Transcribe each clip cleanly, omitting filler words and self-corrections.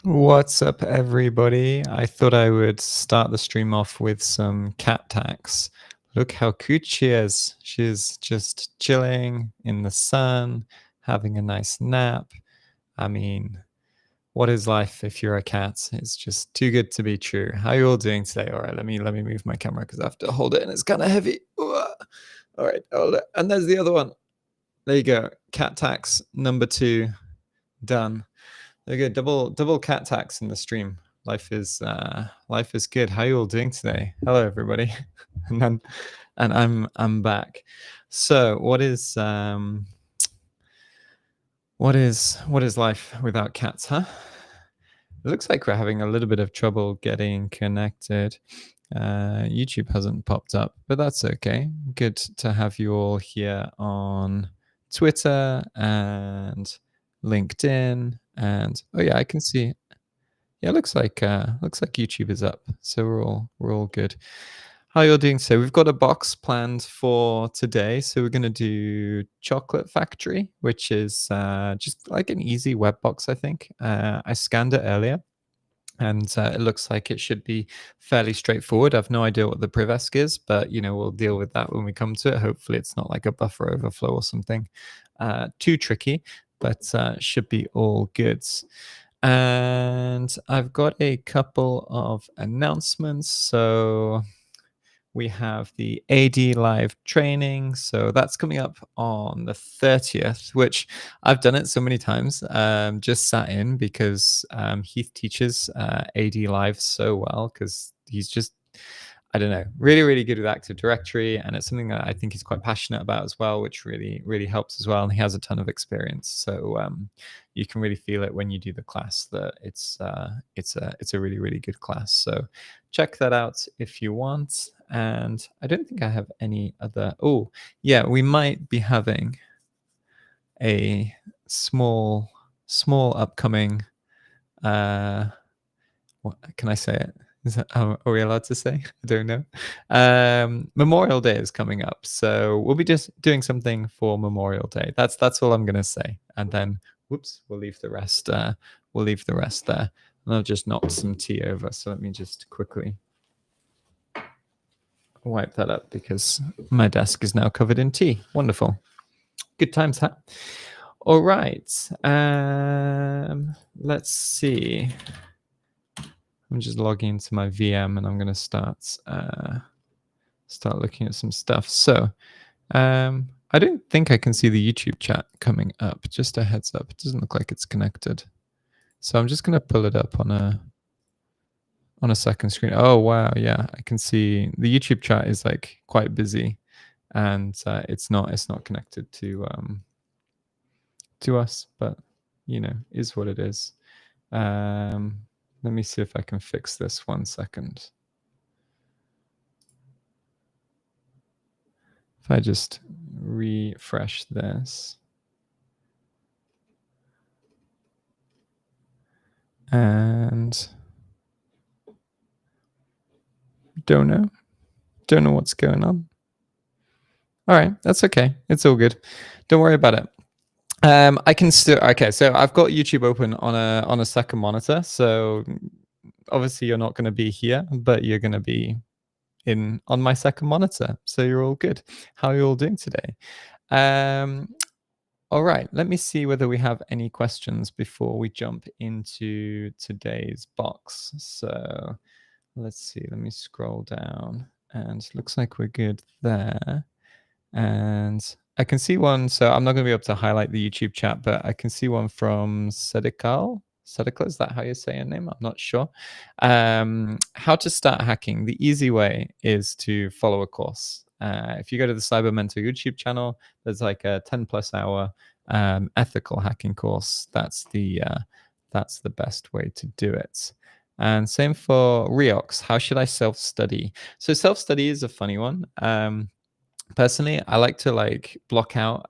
What's up, everybody? I thought I would start the stream off with some cat tax. Look how cute she is. She's just chilling in the sun, having a nice nap. I mean, what is life if you're a cat? It's just too good to be true. How are you all doing today? All right, let me move my camera because I have to hold it and it's kind of heavy. All right, hold it. And there's the other one. There you go. Cat tax number 2 done. There you go. Double cat tax in the stream. Life is good. How are you all doing today? Hello, everybody. and I'm back. So what is life without cats, huh? It looks like we're having a little bit of trouble getting connected. YouTube hasn't popped up, but that's okay. Good to have you all here on Twitter and LinkedIn, and oh yeah, I can see. Yeah, looks like YouTube is up, so we're all good. How you all doing today? We've got a box planned for today, so we're going to do Chocolate Factory, which is just like an easy web box, I think. I scanned it earlier, and it looks like it should be fairly straightforward. I've no idea what the privesc is, but we'll deal with that when we come to it. Hopefully it's not like a buffer overflow or something too tricky, but should be all good. And I've got a couple of announcements. So we have the AD live training. So that's coming up on the 30th, which I've done it so many times, just sat in because Heath teaches AD live so well because he's just, I don't know, really, really good with Active Directory. And it's something that I think he's quite passionate about as well, which really, really helps as well. And he has a ton of experience. So you can really feel it when you do the class that it's a really, really good class. So check that out if you want. And I don't think I have any other. Oh, yeah, we might be having a small upcoming. What can I say it? Is that, are we allowed to say? I don't know. Memorial Day is coming up, so we'll be just doing something for Memorial Day. That's all I'm gonna say. And then, whoops, we'll leave the rest. We'll leave the rest there. And I've just knocked some tea over, so let me just quickly wipe that up because my desk is now covered in tea. Wonderful. Good times, huh? All right. Let's see. I'm just logging into my VM and I'm going to start looking at some stuff. So I don't think I can see the YouTube chat coming up. Just a heads up. It doesn't look like it's connected. So I'm just going to pull it up on a second screen. Oh, wow. Yeah, I can see the YouTube chat is like quite busy and it's not connected to us, but is what it is. Let me see if I can fix this 1 second. If I just refresh this. And don't know what's going on. All right, that's okay. It's all good. Don't worry about it. I can still, okay, so I've got YouTube open on a second monitor. So obviously you're not going to be here, but you're going to be on my second monitor. So you're all good. How are you all doing today? All right, let me see whether we have any questions before we jump into today's box. So let's see, let me scroll down and looks like we're good there. And I can see one, so I'm not going to be able to highlight the YouTube chat, but I can see one from Sedikal. Sedikal, is that how you say your name? I'm not sure. How to start hacking. The easy way is to follow a course. If you go to the Cyber Mentor YouTube channel, there's like a 10+ hour ethical hacking course. That's the best way to do it. And same for Reox. How should I self-study? So self-study is a funny one. Personally, I like to block out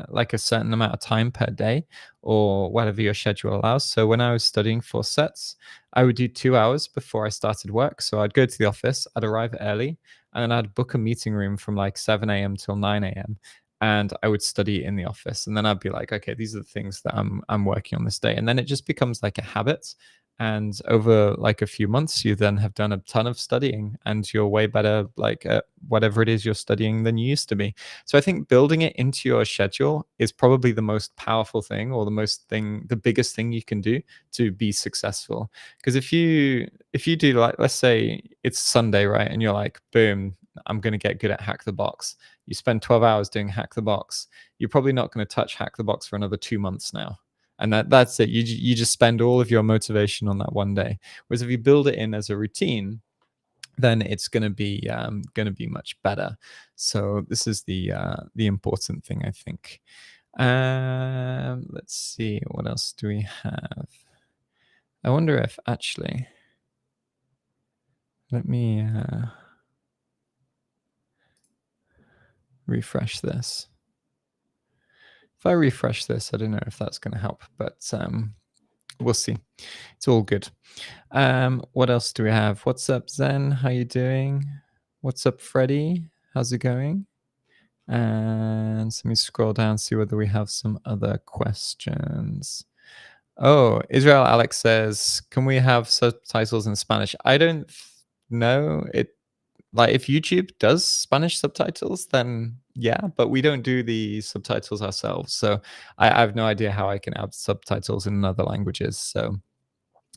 like a certain amount of time per day or whatever your schedule allows. So when I was studying for sets, I would do 2 hours before I started work. So I'd go to the office, I'd arrive early, and then I'd book a meeting room from like 7 a.m. till 9 a.m. and I would study in the office. And then I'd be like, okay, these are the things that I'm working on this day. And then it just becomes like a habit. And over like a few months, you then have done a ton of studying and you're way better like at whatever it is you're studying than you used to be. So I think building it into your schedule is probably the most powerful thing, or the biggest thing you can do to be successful. Because if you do, like, let's say it's Sunday, right? And you're like, boom, I'm going to get good at Hack the Box. You spend 12 hours doing Hack the Box. You're probably not going to touch Hack the Box for another 2 months now. And that's it. You just spend all of your motivation on that one day. Whereas if you build it in as a routine, then it's going to be much better. So this is the important thing, I think. Let's see, what else do we have? I wonder if actually, let me refresh this. If I refresh this, I don't know if that's going to help, but we'll see. It's all good. What else do we have? What's up, Zen? How you doing? What's up, Freddie? How's it going? And let me scroll down, see whether we have some other questions. Oh, Israel Alex says, can we have subtitles in Spanish? I don't know. Like, if YouTube does Spanish subtitles, then yeah, but we don't do the subtitles ourselves. So I have no idea how I can add subtitles in other languages. So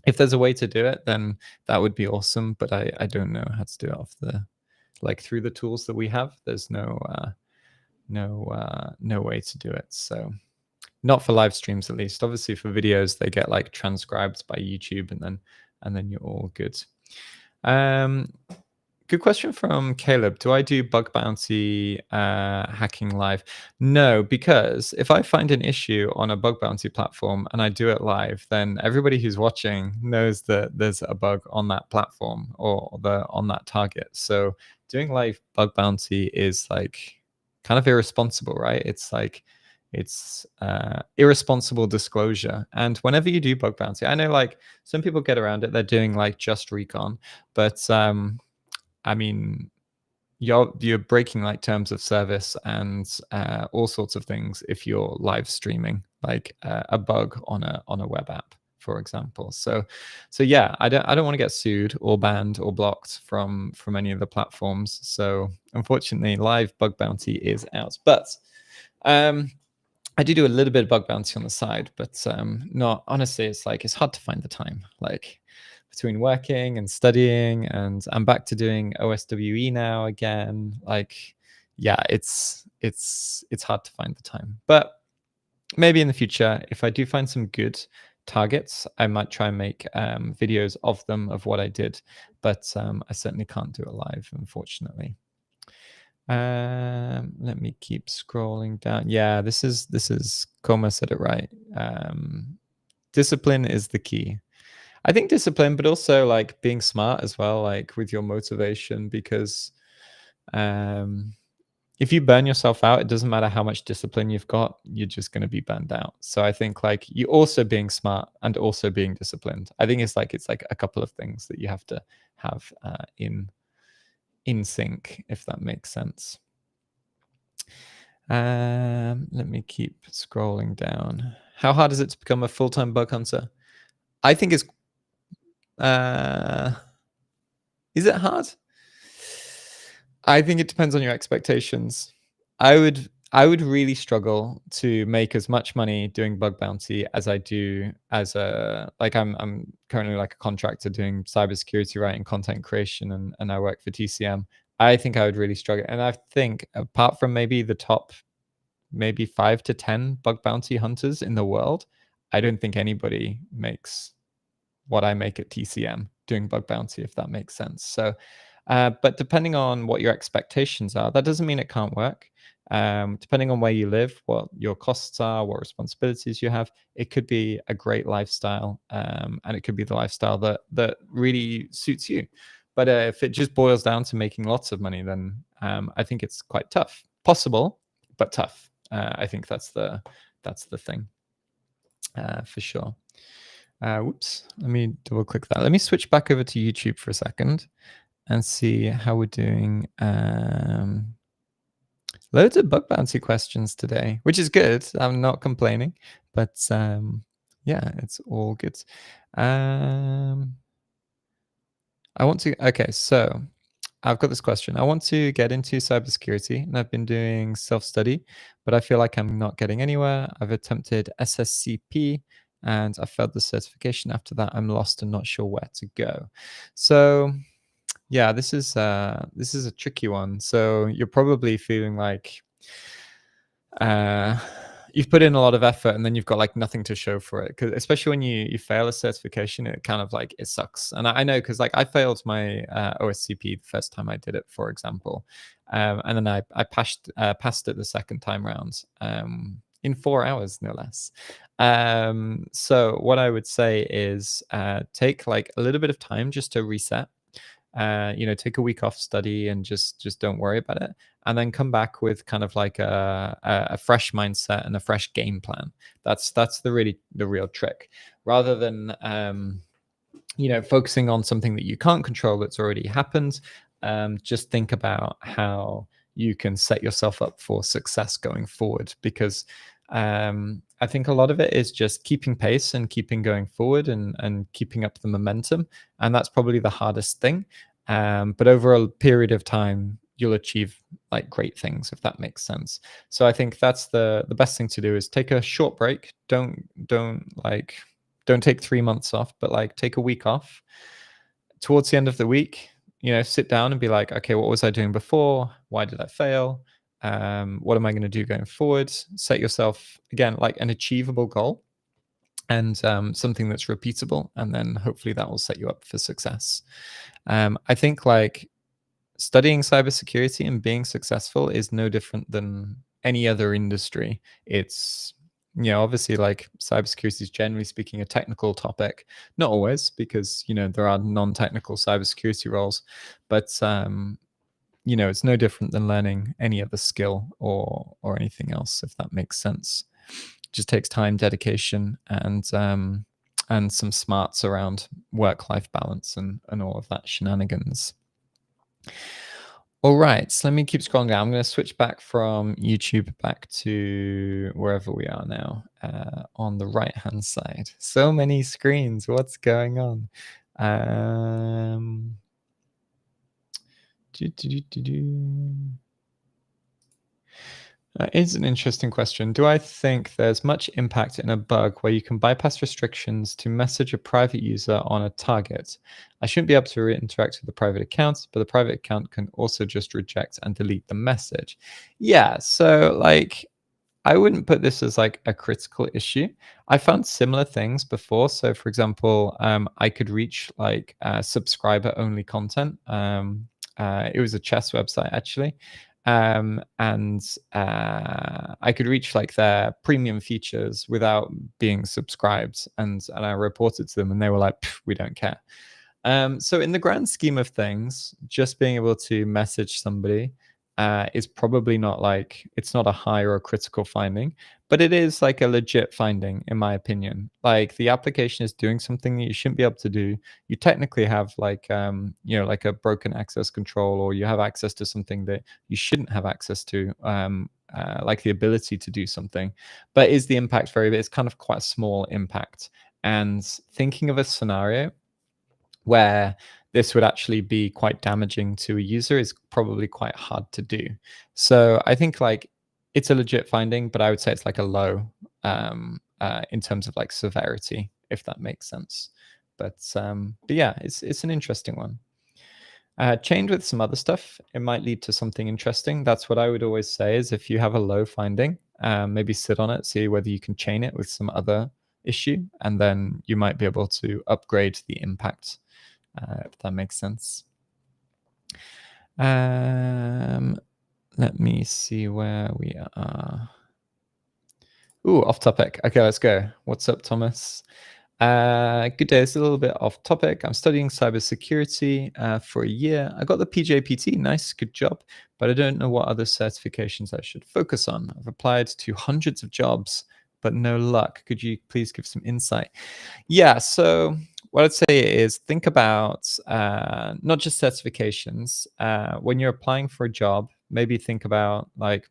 if there's a way to do it, then that would be awesome. But I don't know how to do it through the tools that we have. There's no way to do it. So not for live streams, at least. Obviously for videos, they get like transcribed by YouTube, and then you're all good. Good question from Caleb. Do I do bug bounty hacking live? No, because if I find an issue on a bug bounty platform and I do it live, then everybody who's watching knows that there's a bug on that platform or on that target. So doing live bug bounty is like kind of irresponsible, right? It's like irresponsible disclosure. And whenever you do bug bounty, I know like some people get around it. They're doing like just recon, but I mean, you're breaking like terms of service and all sorts of things if you're live streaming like a bug on a web app, for example. So yeah, I don't want to get sued or banned or blocked from any of the platforms. So unfortunately, live bug bounty is out. But I do a little bit of bug bounty on the side, but not honestly. It's hard to find the time. Like, between working and studying, and I'm back to doing OSWE now again. Like, yeah, it's hard to find the time. But maybe in the future, if I do find some good targets, I might try and make videos of them, of what I did. But I certainly can't do it live, unfortunately. Let me keep scrolling down. Yeah, this is Koma said it right. Discipline is the key. I think discipline, but also like being smart as well, like with your motivation, because if you burn yourself out, it doesn't matter how much discipline you've got, you're just going to be burned out. So I think like you also being smart and also being disciplined. I think it's like a couple of things that you have to have in sync, if that makes sense. Let me keep scrolling down. How hard is it to become a full-time bug hunter? I think it's is it hard? I think it depends on your expectations. I would really struggle to make as much money doing bug bounty as I do as I'm currently like a contractor doing cybersecurity, right, and content creation, and I work for TCM. I think I would really struggle. And I think apart from maybe the top maybe 5 to 10 bug bounty hunters in the world, I don't think anybody makes what I make at TCM doing bug bounty, if that makes sense. So, but depending on what your expectations are, that doesn't mean it can't work. Depending on where you live, what your costs are, what responsibilities you have, it could be a great lifestyle, and it could be the lifestyle that really suits you. But if it just boils down to making lots of money, then I think it's quite tough. Possible, but tough. I think that's the thing, for sure. Whoops, let me double click that. Let me switch back over to YouTube for a second and see how we're doing. Loads of bug bounty questions today, which is good. I'm not complaining, but yeah, it's all good. Um, I want to. Okay, so I've got this question. I want to get into cybersecurity, and I've been doing self study, but I feel like I'm not getting anywhere. I've attempted SSCP, and I failed the certification. After that, I'm lost and not sure where to go. So yeah, this is a tricky one. So you're probably feeling like uh, you've put in a lot of effort and then you've got like nothing to show for it. 'Cause especially when you fail a certification, it kind of like it sucks. And I know because like I failed my OSCP the first time I did it, for example, and then I passed it the second time round in 4 hours, no less. So what I would say is take like a little bit of time just to reset, take a week off study and just don't worry about it, and then come back with kind of like a fresh mindset and a fresh game plan. That's the real trick, rather than focusing on something that you can't control that's already happened. Just think about how you can set yourself up for success going forward, because I think a lot of it is just keeping pace and keeping going forward and keeping up the momentum. And that's probably the hardest thing. But over a period of time, you'll achieve like great things, if that makes sense. So I think that's the best thing to do is take a short break. Don't take 3 months off, but like take a week off. Towards the end of the week, sit down and be like, okay, what was I doing before? Why did I fail? What am I going to do going forward? Set yourself again like an achievable goal and something that's repeatable, and then hopefully that will set you up for success. I think like studying cybersecurity and being successful is no different than any other industry. It's obviously like cybersecurity is generally speaking a technical topic, not always, because there are non-technical cybersecurity roles, but it's no different than learning any other skill or anything else, if that makes sense. It just takes time, dedication, and some smarts around work-life balance and all of that shenanigans. All right, so let me keep scrolling down. I'm going to switch back from YouTube back to wherever we are now, on the right-hand side. So many screens. What's going on? It's an interesting question. Do I think there's much impact in a bug where you can bypass restrictions to message a private user on a target? I shouldn't be able to interact with the private account, but the private account can also just reject and delete the message. Yeah, so like I wouldn't put this as like a critical issue. I found similar things before. So, for example, I could reach like subscriber only content. It was a chess website actually, and I could reach like their premium features without being subscribed, and I reported to them, and they were like, "We don't care." So in the grand scheme of things, just being able to message somebody is probably not like, it's not a high or a critical finding, but it is like a legit finding, in my opinion. Like the application is doing something that you shouldn't be able to do. You technically have like, like a broken access control, or you have access to something that you shouldn't have access to. Like the ability to do something, but is the impact very big? It's kind of quite a small impact. And thinking of a scenario where this would actually be quite damaging to a user is probably quite hard to do. So I think like it's a legit finding, but I would say it's like a low in terms of like severity, if that makes sense. But yeah, it's an interesting one. Chained with some other stuff, it might lead to something interesting. That's what I would always say is if you have a low finding, maybe sit on it, see whether you can chain it with some other issue, and then you might be able to upgrade the impact, if that makes sense. Let me see where we are. Ooh, off topic. Okay, let's go. What's up, Thomas? Good day. It's a little bit off topic. I'm studying cybersecurity for a year. I got the PJPT. Nice, good job. But I don't know what other certifications I should focus on. I've applied to hundreds of jobs, but no luck. Could you please give some insight? Yeah, so what I'd say is think about not just certifications. When you're applying for a job, maybe think about like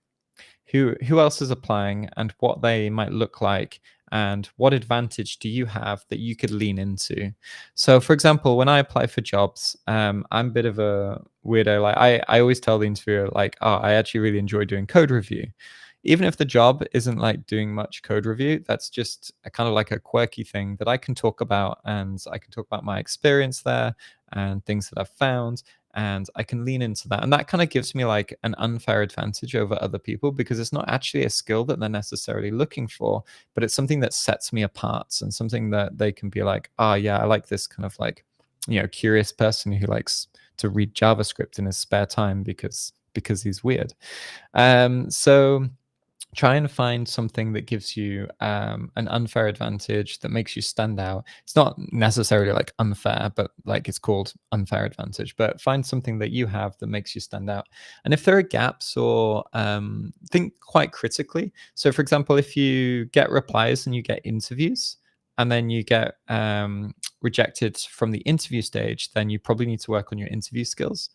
who else is applying and what they might look like, and what advantage do you have that you could lean into. So for example, when I apply for jobs, I'm a bit of a weirdo. Like I always tell the interviewer, like, oh, I actually really enjoy doing code review. Even if the job isn't like doing much code review, that's just a kind of like a quirky thing that I can talk about, and I can talk about my experience there and things that I've found, and I can lean into that. And that kind of gives me like an unfair advantage over other people, because it's not actually a skill that they're necessarily looking for, but it's something that sets me apart and something that they can be like, oh yeah, I like this kind of like, curious person who likes to read JavaScript in his spare time because he's weird. So try and find something that gives you an unfair advantage that makes you stand out. It's not necessarily like unfair, but like it's called unfair advantage. But find something that you have that makes you stand out. And if there are gaps, or think quite critically. So, for example, if you get replies and you get interviews, and then you get rejected from the interview stage, then you probably need to work on your interview skills.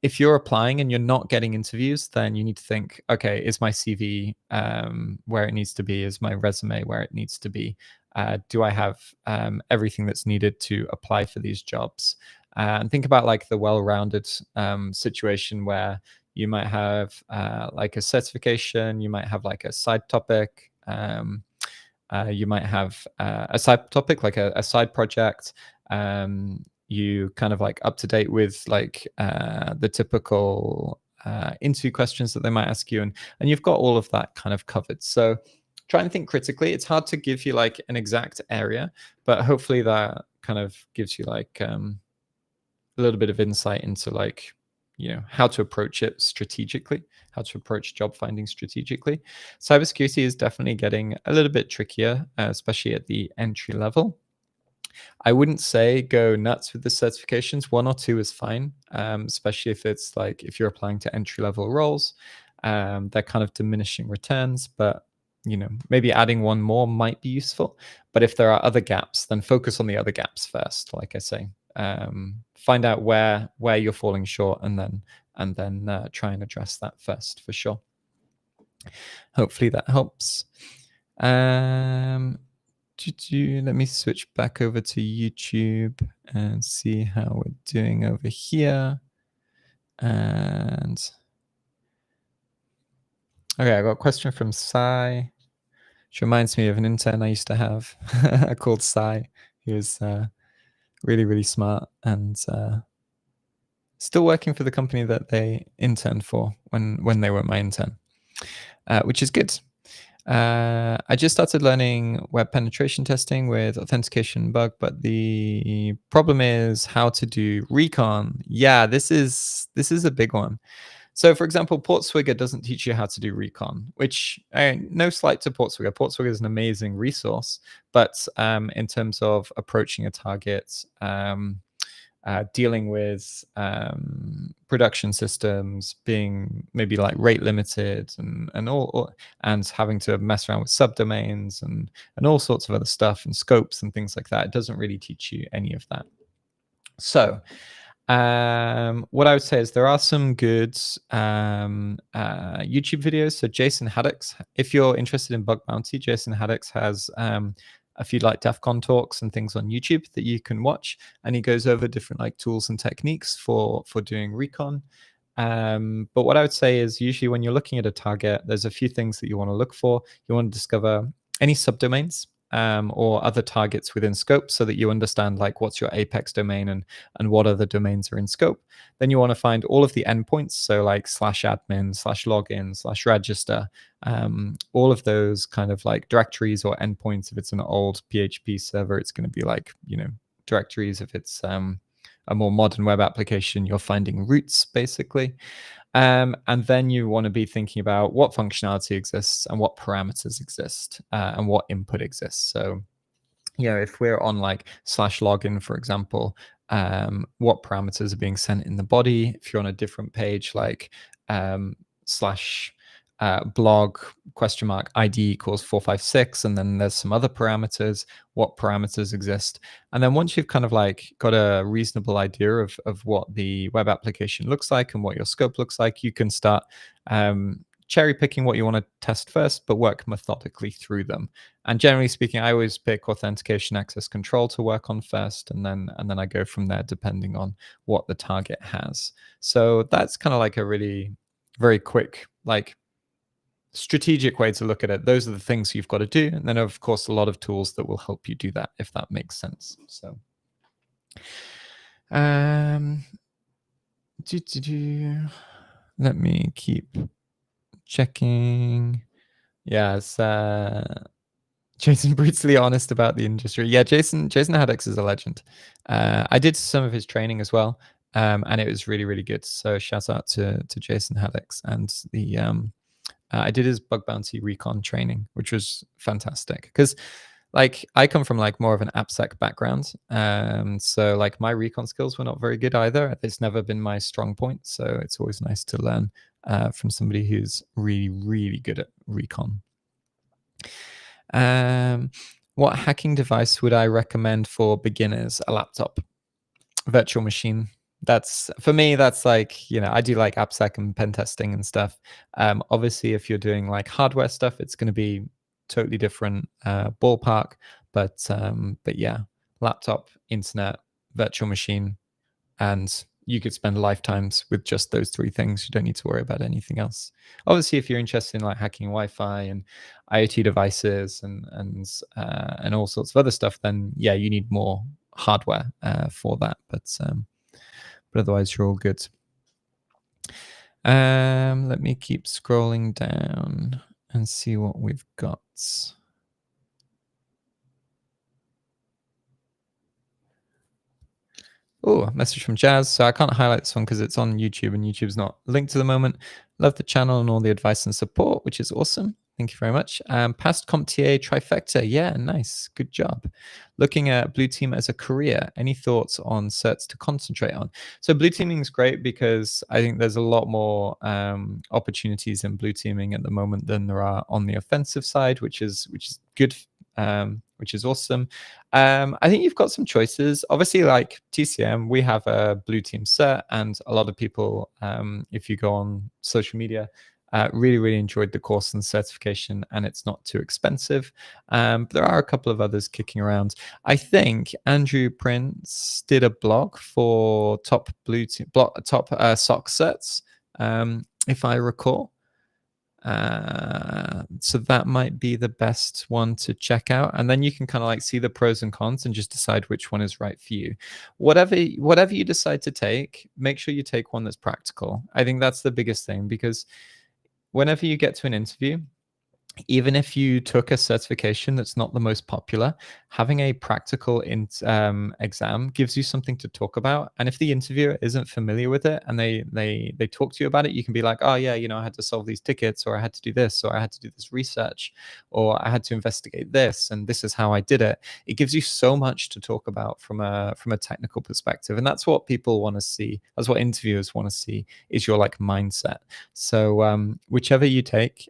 If you're applying and you're not getting interviews, then you need to think, okay, is my CV where it needs to be? Is my resume where it needs to be? Do I have everything that's needed to apply for these jobs? And think about like the well-rounded situation where you might have like a certification, you might have like a side topic, you might have a side topic, like a side project. You kind of like up to date with like the typical interview questions that they might ask you, and you've got all of that kind of covered. So try and think critically. It's hard to give you like an exact area, but hopefully that kind of gives you like a little bit of insight into like, how to approach it strategically, how to approach job finding strategically. Cybersecurity is definitely getting a little bit trickier, especially at the entry level. I wouldn't say go nuts with the certifications. 1 or 2 is fine, especially if it's like if you're applying to entry level roles. They're kind of diminishing returns, but maybe adding 1 more might be useful. But if there are other gaps, then focus on the other gaps first. Like I say, find out where you're falling short, and then try and address that first for sure. Hopefully that helps. Let me switch back over to YouTube and see how we're doing over here. And okay, I got a question from Sai, which reminds me of an intern I used to have called Sai. He was really, really smart, and still working for the company that they interned for when they were my intern, which is good. I just started learning web penetration testing with authentication bug, but the problem is how to do recon. Yeah, this is a big one. So, for example, Portswigger doesn't teach you how to do recon, which no slight to Portswigger. Portswigger is an amazing resource, but in terms of approaching a target, dealing with production systems being maybe like rate limited and having to mess around with subdomains and all sorts of other stuff and scopes and things like that. It doesn't really teach you any of that. So what I would say is there are some good YouTube videos. So Jason Haddix, if you're interested in bug bounty, Jason Haddix has a few like DEF CON talks and things on YouTube that you can watch, and he goes over different like tools and techniques for doing recon. But what I would say is usually when you're looking at a target, there's a few things that you want to look for. You want to discover any subdomains or other targets within scope, so that you understand like what's your apex domain and what other domains are in scope. Then you want to find all of the endpoints, so like /admin, /login, /register, all of those kind of like directories or endpoints. If it's an old PHP server, it's going to be like directories. If it's a more modern web application, you're finding roots basically. And then you want to be thinking about what functionality exists and what parameters exist and what input exists. So, if we're on like /login, for example, what parameters are being sent in the body? If you're on a different page, like slash blog ID equals 456, and then there's some other parameters, what parameters exist. And then once you've kind of like got a reasonable idea of what the web application looks like and what your scope looks like, you can start cherry picking what you want to test first, but work methodically through them. And generally speaking, I always pick authentication access control to work on first, and then I go from there depending on what the target has. So that's kind of like a really very quick, like strategic way to look at it. Those are the things you've got to do. And then of course, a lot of tools that will help you do that, if that makes sense. So let me keep checking. Yes, Jason brutally honest about the industry. Yeah, Jason Haddox is a legend. I did some of his training as well, and it was really, really good. So shout out to Jason Haddox and the I did his bug bounty recon training, which was fantastic because like I come from like more of an AppSec background. So like my recon skills were not very good either. It's never been my strong point. So it's always nice to learn from somebody who's really, really good at recon. What hacking device would I recommend for beginners? A laptop, virtual machine. That's for me, that's like, you know, I do like AppSec and pen testing and stuff. Obviously, if you're doing like hardware stuff, it's going to be totally different ballpark. But yeah, laptop, internet, virtual machine, and you could spend lifetimes with just those three things. You don't need to worry about anything else. Obviously, if you're interested in like hacking Wi-Fi and IoT devices and all sorts of other stuff, then yeah, you need more hardware for that. But otherwise, you're all good. Let me keep scrolling down and see what we've got. Oh, a message from Jazz. So I can't highlight this one because it's on YouTube and YouTube's not linked to the moment. Love the channel and all the advice and support, which is awesome. Thank you very much. Past CompTIA trifecta. Yeah, nice. Good job. Looking at blue team as a career. Any thoughts on certs to concentrate on? So blue teaming is great because I think there's a lot more opportunities in blue teaming at the moment than there are on the offensive side, which is good. Which is awesome. I think you've got some choices. Obviously, like TCM, we have a blue team cert, and a lot of people, if you go on social media, really, really enjoyed the course and certification, and it's not too expensive. But there are a couple of others kicking around. I think Andrew Prince did a blog for top blue team, top SOC certs, if I recall. So that might be the best one to check out, and then you can kind of like see the pros and cons and just decide which one is right for you. Whatever you decide to take, make sure you take one that's practical. I think that's the biggest thing, because whenever you get to an interview, even if you took a certification that's not the most popular, having a practical exam gives you something to talk about. And if the interviewer isn't familiar with it and they talk to you about it, you can be like, oh yeah, you know, I had to solve these tickets, or I had to do this, or I had to do this research, or I had to investigate this, and this is how I did it. It gives you so much to talk about from a technical perspective, and that's what people want to see. That's what interviewers want to see, is your like mindset. So whichever you take,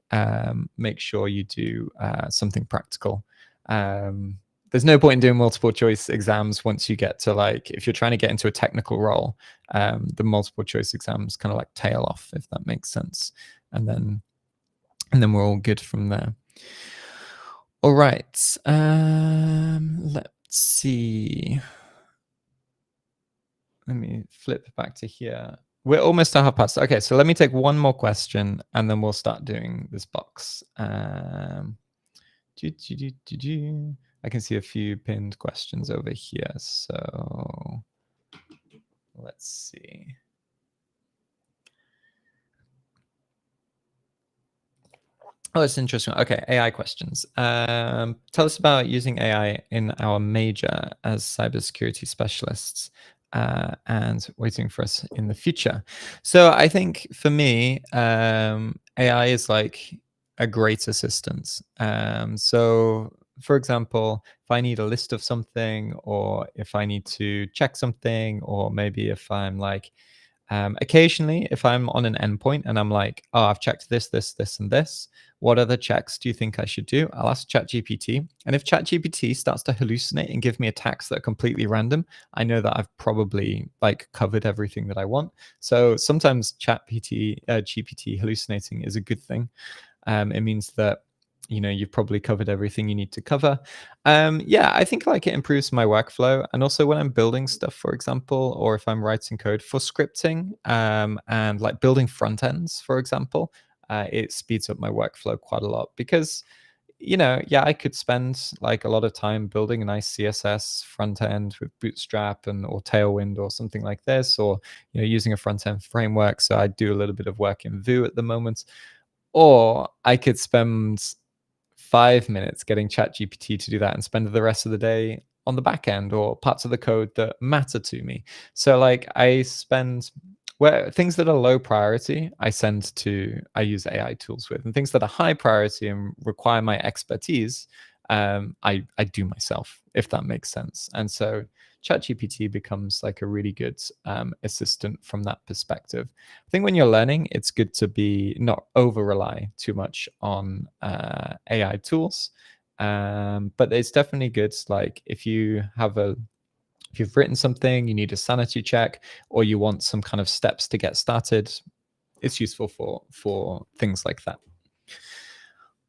make sure you do something practical. There's no point in doing multiple choice exams once you get to, like, if you're trying to get into a technical role, the multiple choice exams kind of like tail off, if that makes sense. And then we're all good from there. All right. Let's see. Let me flip back to here. We're almost at past. Okay, so let me take one more question and then we'll start doing this box. I can see a few pinned questions over here. So let's see. Oh, it's interesting. Okay, AI questions. Tell us about using AI in our major as cybersecurity specialists, and waiting for us in the future. So I think for me, AI is like a great assistant. So for example, if I need a list of something, or if I need to check something, or maybe if I'm like Occasionally, if I'm on an endpoint and I'm like, oh, I've checked this, this, this, and this, what other checks do you think I should do? I'll ask ChatGPT. And if ChatGPT starts to hallucinate and give me attacks that are completely random, I know that I've probably like covered everything that I want. So sometimes GPT hallucinating is a good thing. It means that you've probably covered everything you need to cover. Yeah, I think like it improves my workflow, and also when I'm building stuff, for example, or if I'm writing code for scripting, and like building front ends, for example, it speeds up my workflow quite a lot because yeah, I could spend like a lot of time building a nice CSS front end with Bootstrap or Tailwind or something like this, or using a front end framework. So I do a little bit of work in Vue at the moment. Or I could spend 5 minutes getting ChatGPT to do that and spend the rest of the day on the back end or parts of the code that matter to me. So like I spend where things that are low priority, I use AI tools with, and things that are high priority and require my expertise, I do myself, if that makes sense. And so ChatGPT becomes like a really good assistant from that perspective. I think when you're learning, it's good to be not over rely too much on AI tools, but it's definitely good. Like if you've written something, you need a sanity check, or you want some kind of steps to get started, it's useful for things like that.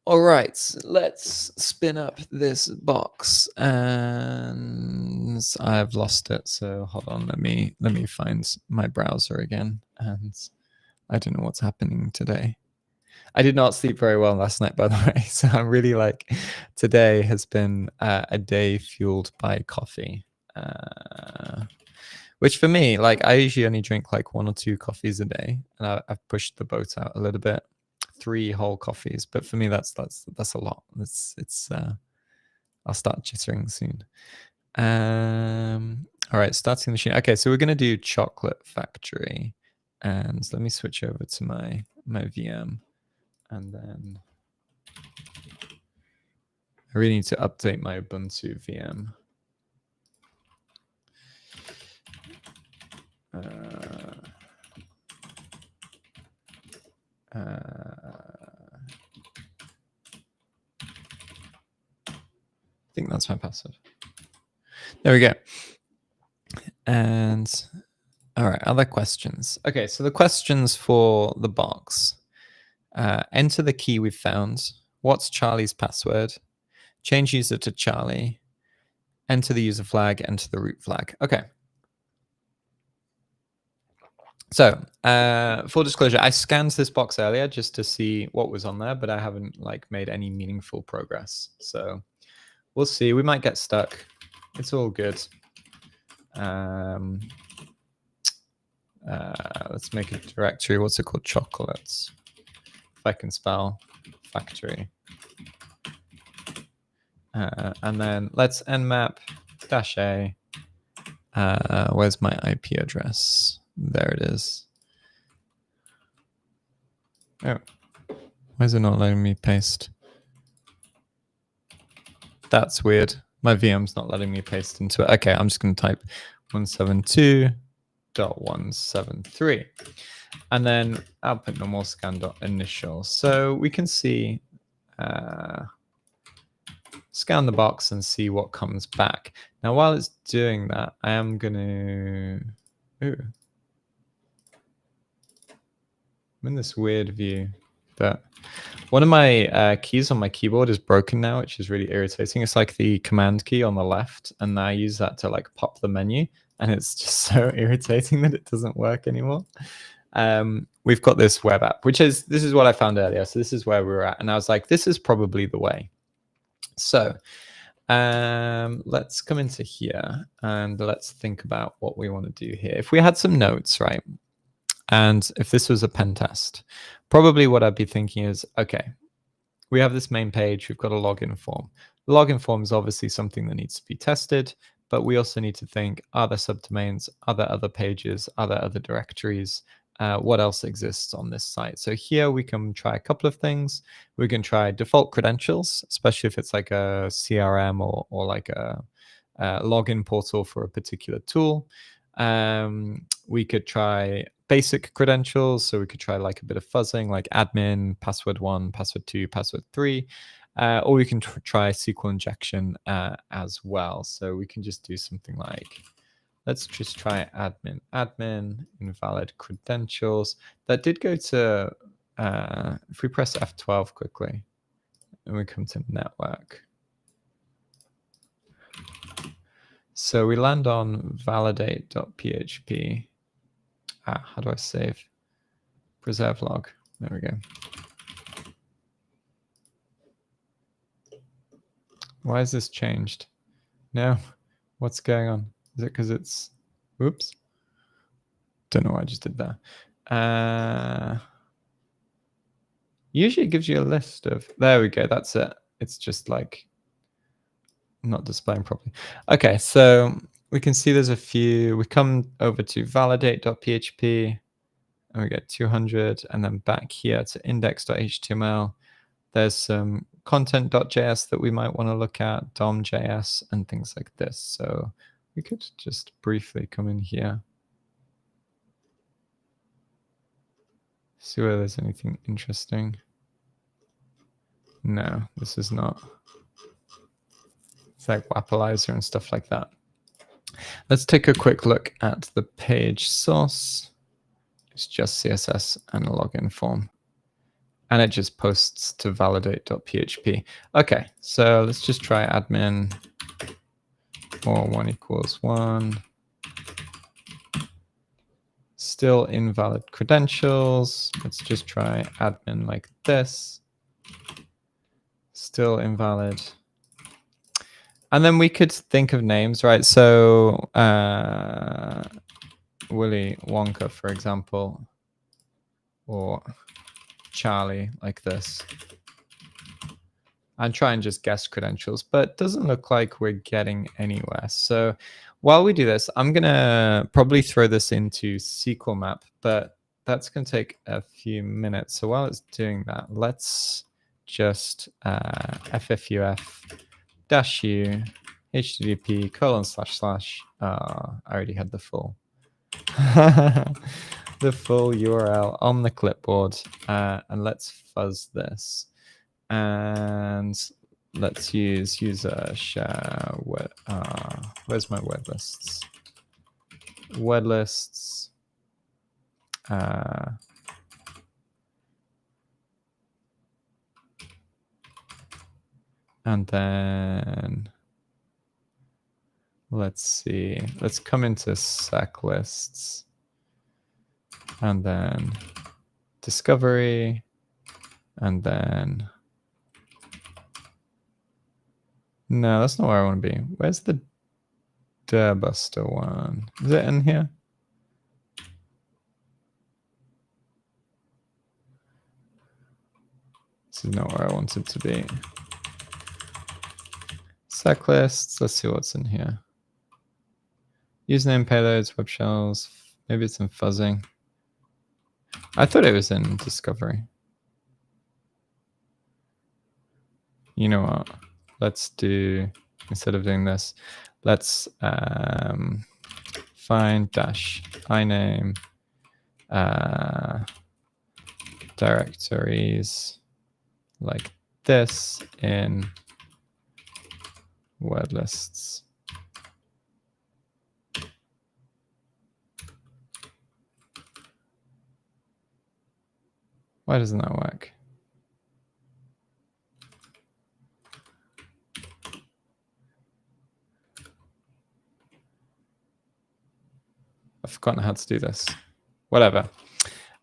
All right, let's spin up this box, and I've lost it. So hold on, let me find my browser again. And I don't know what's happening today. I did not sleep very well last night, by the way. So I'm really like, today has been a day fueled by coffee, which for me, like I usually only drink like 1 or 2 coffees a day, and I've pushed the boat out a little bit. 3 whole coffees, but for me that's a lot. I'll start jittering soon. All right, starting the machine. Okay, so we're gonna do chocolate factory, and let me switch over to my VM, and then I really need to update my Ubuntu VM. I think that's my password. There we go. And all right, other questions. Okay, so the questions for the box. Enter the key we've found. What's Charlie's password? Change user to Charlie. Enter the user flag, enter the root flag. Okay. So full disclosure, I scanned this box earlier just to see what was on there, but I haven't like made any meaningful progress. So we'll see. We might get stuck. It's all good. Let's make a directory. What's it called? Chocolates. If I can spell factory. And then let's nmap -a. Where's my IP address? There it is. Oh, why is it not letting me paste? That's weird. My VM's not letting me paste into it. Okay, I'm just going to type 172.173. And then output normal scan.initial. So we can see, scan the box and see what comes back. Now, while it's doing that, I am going to... Ooh. I'm in this weird view, but one of my keys on my keyboard is broken now, which is really irritating. It's like the command key on the left, and I use that to like pop the menu, and it's just so irritating that it doesn't work anymore. We've got this web app, this is what I found earlier. So this is where we were at, and I was like, this is probably the way. So let's come into here and let's think about what we want to do here. If we had some notes, right? And if this was a pen test, probably what I'd be thinking is, okay, we have this main page, we've got a login form. The login form is obviously something that needs to be tested, but we also need to think, are there subdomains, are there other pages, are there other directories? What else exists on this site? So here we can try a couple of things. We can try default credentials, especially if it's like a CRM or like a login portal for a particular tool. We could try basic credentials. So we could try like a bit of fuzzing, like admin, password 1, password 2, password 3. Or we can try SQL injection as well. So we can just do something like, let's just try admin, invalid credentials. That did go to, if we press F12 quickly, and we come to network. So we land on validate.php. How do I save? Preserve log. There we go. Why is this changed? No. What's going on? Is it because it's... Oops. Don't know why I just did that. Usually it gives you a list of... There we go. That's it. It's just like not displaying properly. Okay, so we can see there's a few. We come over to validate.php and we get 200, and then back here to index.html. There's some content.js that we might want to look at, dom.js and things like this. So we could just briefly come in here, see whether there's anything interesting. No, this is not. It's like Wappalizer and stuff like that. Let's take a quick look at the page source. It's just CSS and a login form. And it just posts to validate.php. Okay, so let's just try admin or 1 equals 1. Still invalid credentials. Let's just try admin like this. Still invalid. And then we could think of names, right? So Willy Wonka, for example, or Charlie like this. And try and just guess credentials, but it doesn't look like we're getting anywhere. So while we do this, I'm going to probably throw this into SQL map, but that's going to take a few minutes. So while it's doing that, let's just ffuf -u http:// I already had the full the full URL on the clipboard, and let's fuzz this, and let's use user share where's my word lists, and then let's see, let's come into sec lists and then discovery, and then no, that's not where I want to be. Where's the Durbuster one? Is it in here? This is not where I want it to be. Sec lists, let's see what's in here. Username, payloads, web shells, maybe it's in fuzzing. I thought it was in discovery. You know what? Let's do, instead of doing this, let's find -iname directories like this in word lists. Why doesn't that work? I've forgotten how to do this. Whatever.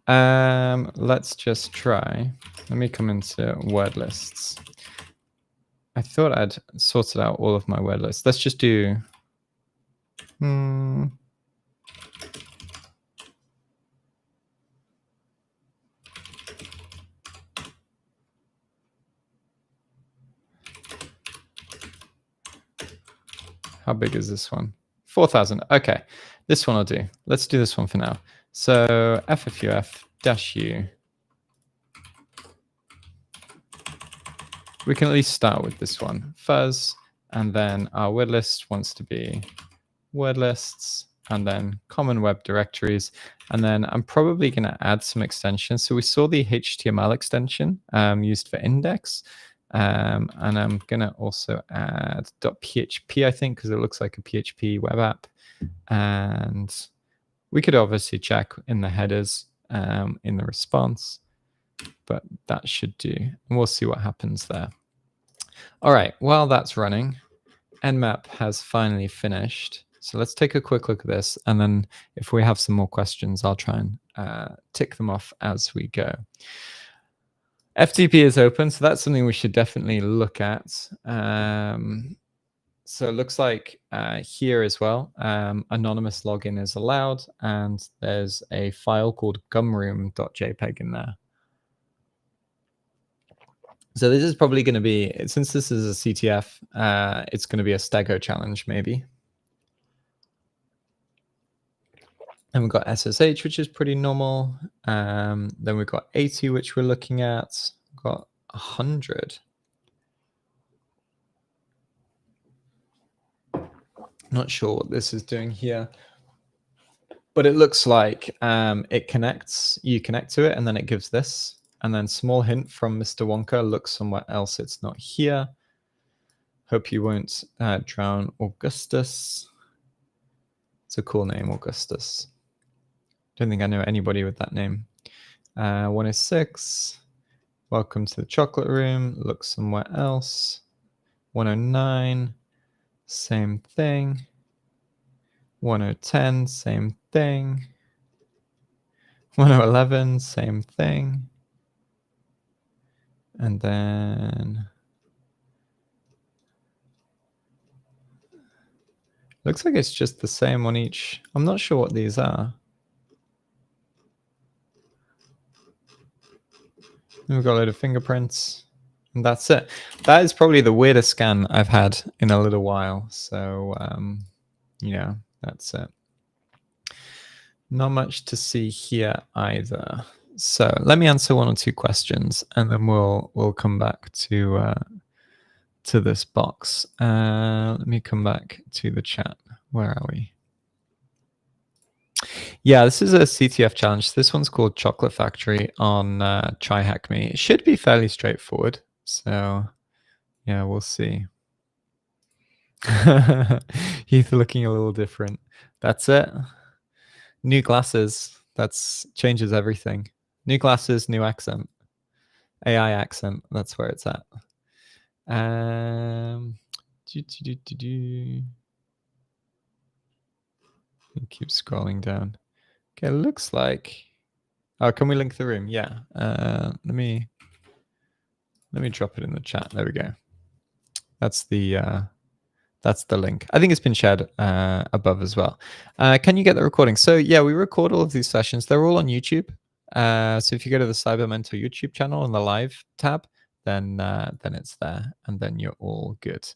Let's just try. Let me come into word lists. I thought I'd sorted out all of my word lists. Let's just do... How big is this one? 4,000. Okay, this one I'll do. Let's do this one for now. So ffuf-u. We can at least start with this one. Fuzz, and then our word list wants to be word lists, and then common web directories. And then I'm probably going to add some extensions. So we saw the HTML extension used for index. And I'm going to also add .php, I think, because it looks like a PHP web app. And we could obviously check in the headers in the response, but that should do. And we'll see what happens there. All right, while that's running, Nmap has finally finished. So let's take a quick look at this. And then if we have some more questions, I'll try and tick them off as we go. FTP is open, so that's something we should definitely look at. So it looks like here as well, anonymous login is allowed, and there's a file called gumroom.jpg in there. So this is probably going to be, since this is a CTF, it's going to be a stego challenge maybe. And we've got SSH, which is pretty normal. Then we've got 80, which we're looking at. We've got 100. Not sure what this is doing here, but it looks like it connects. You connect to it, and then it gives this. And then small hint from Mr. Wonka, look somewhere else. It's not here. Hope you won't drown Augustus. It's a cool name, Augustus. Don't think I know anybody with that name. 106. Welcome to the chocolate room. Look somewhere else. 109. Same thing. 1010, same thing. 1011, same thing. And then looks like it's just the same on each. I'm not sure what these are. And we've got a load of fingerprints, and that's it. That is probably the weirdest scan I've had in a little while. So, yeah, that's it. Not much to see here either. So let me answer one or two questions, and then we'll come back to this box. Let me come back to the chat. Where are we? Yeah, this is a CTF challenge. This one's called Chocolate Factory on TryHackme. It should be fairly straightforward. So yeah, we'll see. Heath looking a little different. That's it. New glasses. That's changes everything. New glasses, new accent. AI accent. That's where it's at. Keep scrolling down. Okay, looks like. Oh, can we link the room? Yeah. Let me drop it in the chat. There we go. That's the link. I think it's been shared above as well. Can you get the recording? So yeah, we record all of these sessions. They're all on YouTube. So if you go to the Cyber Mentor YouTube channel in the live tab, then it's there, and then you're all good.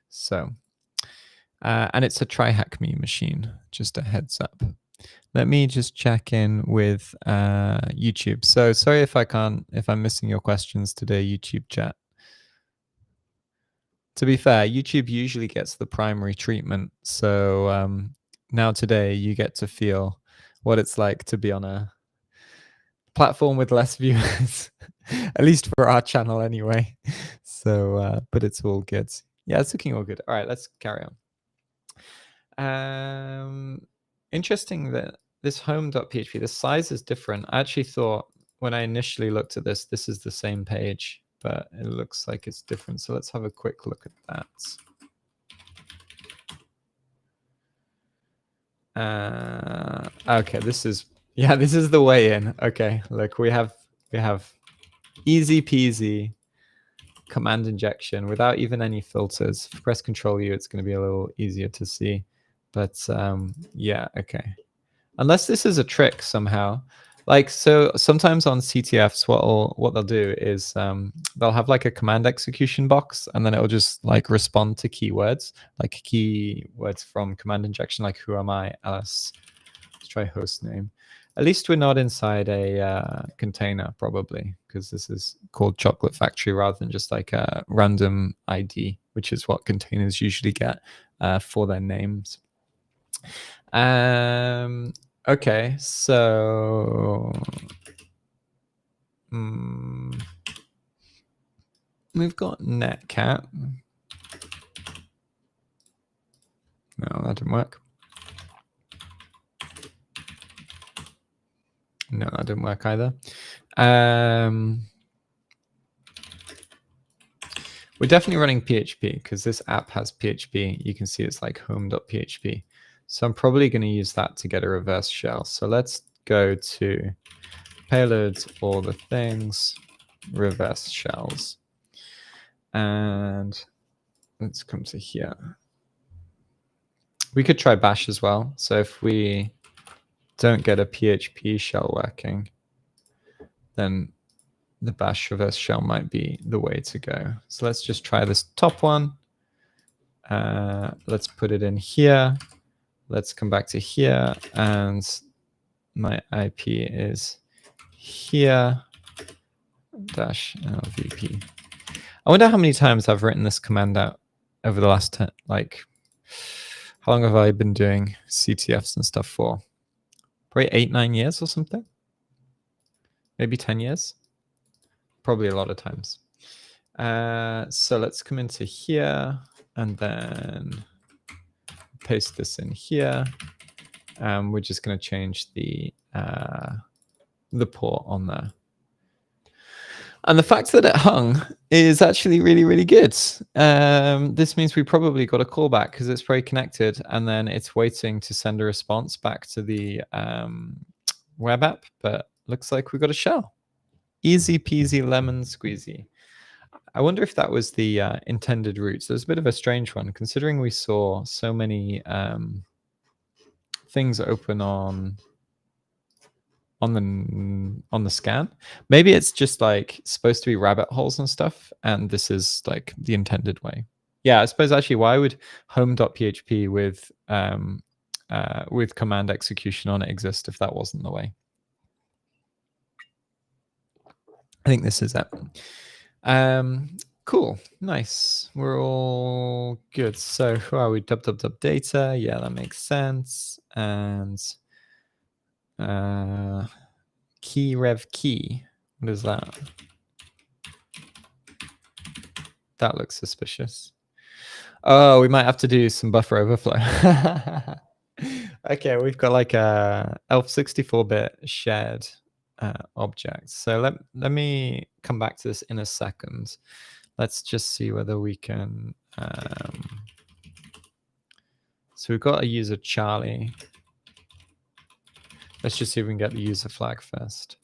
So, and it's a TryHackme machine. Just a heads up. Let me just check in with YouTube. So sorry if I'm missing your questions today, YouTube chat. To be fair, YouTube usually gets the primary treatment. So now today you get to feel what it's like to be on a platform with less viewers, at least for our channel anyway. So, but it's all good. Yeah, it's looking all good. All right, let's carry on. Interesting that this home.php, the size is different. I actually thought when I initially looked at this is the same page, but it looks like it's different. So let's have a quick look at that. Okay, this is the way in. Okay, look, we have easy peasy command injection without even any filters. If you press Control U, it's going to be a little easier to see. But yeah, okay. Unless this is a trick somehow. Like, so sometimes on CTFs, what they'll do is they'll have like a command execution box, and then it'll just like respond to keywords, like keywords from command injection, like who am I, ls. Let's try host name. At least we're not inside a container, probably, because this is called Chocolate Factory rather than just like a random ID, which is what containers usually get for their names. Okay, so we've got netcat. No, that didn't work. No, that didn't work either. We're definitely running PHP because this app has PHP. You can see it's like home.php. So I'm probably going to use that to get a reverse shell. So let's go to payloads, all the things, reverse shells. And let's come to here. We could try bash as well. So if we don't get a PHP shell working, then the bash reverse shell might be the way to go. So let's just try this top one. Let's put it in here. Let's come back to here, and my IP is here -lvp. I wonder how many times I've written this command out over the last 10, like, how long have I been doing CTFs and stuff for? Probably 8-9 years or something. Maybe 10 years. Probably a lot of times. So let's come into here and then paste this in here. We're just going to change the port on there. And the fact that it hung is actually really, really good. This means we probably got a callback because it's very connected, and then it's waiting to send a response back to the web app. But looks like we got a shell. Easy peasy lemon squeezy. I wonder if that was the intended route. So it's a bit of a strange one, considering we saw so many things open on the scan. Maybe it's just like supposed to be rabbit holes and stuff, and this is like the intended way. Yeah, I suppose actually, why would home.php with command execution on it exist if that wasn't the way? I think this is it. Cool, nice. We're all good. So who are we? Dub data. Yeah, that makes sense. And key rev key. What is that? That looks suspicious. Oh, we might have to do some buffer overflow. Okay, we've got like a ELF 64-bit shared object. So let me come back to this in a second. Let's just see whether we can. So we've got a user Charlie. Let's just see if we can get the user flag first.